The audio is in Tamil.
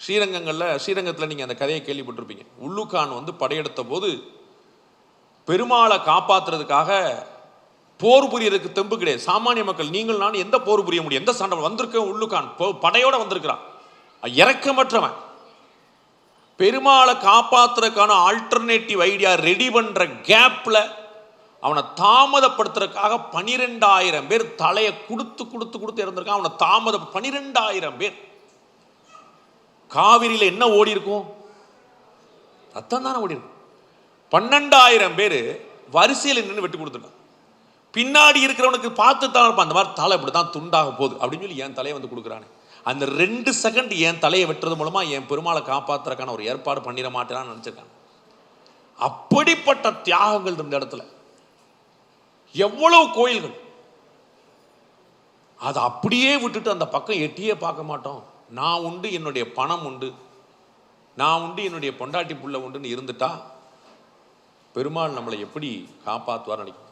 ஸ்ரீரங்கத்தில் நீங்கள் அந்த கதையை கேள்விப்பட்டிருப்பீங்க. உள்ளுக்கான் வந்து படையெடுத்த போது பெருமாளை காப்பாற்றுறதுக்காக போர் புரியறதுக்கு தெம்பு கிடையாது. சாமானிய மக்கள் நீங்கள் நான் எந்த போர் புரிய முடியும், எந்த சண்டை வந்திருக்க உள்ளுக்கான் படையோட வந்திருக்கிறான், இறக்கமற்றவன். பெருமாளை காப்பாற்றுறதுக்கான ஆல்டர்னேட்டிவ் ஐடியா ரெடி பண்ற கேப்ல அவனை தாமதப்படுத்துறதுக்காக 12,000 பேர் தலையை கொடுத்து கொடுத்து கொடுத்து இறந்திருக்கான். அவனை 12,000 பேர். காவிரியில் என்ன ஓடி இருக்கும்? ரத்தம் தானே ஓடி இருக்கும். 12,000 பேர் வரிசையில் நின்று வெட்டி கொடுத்துருக்கான். பின்னாடி இருக்கிறவனுக்கு பார்த்து தான் இருப்பான், அந்த மாதிரி தலை இப்படி தான் துண்டாக போகுது அப்படின்னு சொல்லி என் தலையை வந்து கொடுக்குறானே. அந்த 2 செகண்ட் என் தலையை வெட்டுறது மூலமா என் பெருமாளை காப்பாற்றுறதுக்கான ஒரு ஏற்பாடு பண்ணிட மாட்டேன்னு நினைச்சிருக்காங்க. அப்படிப்பட்ட தியாகங்கள் இந்த இடத்துல. எவ்வளவு கோயில்கள் அதை அப்படியே விட்டுட்டு அந்த பக்கம் எட்டியே பார்க்க மாட்டோம். நான் உண்டு, என்னுடைய பணம் உண்டு, நான் உண்டு, என்னுடைய பொண்டாட்டி புள்ள உண்டுன்னு இருந்துட்டா பெருமாள் நம்மளை எப்படி காப்பாற்றுவார் நினைக்கும்.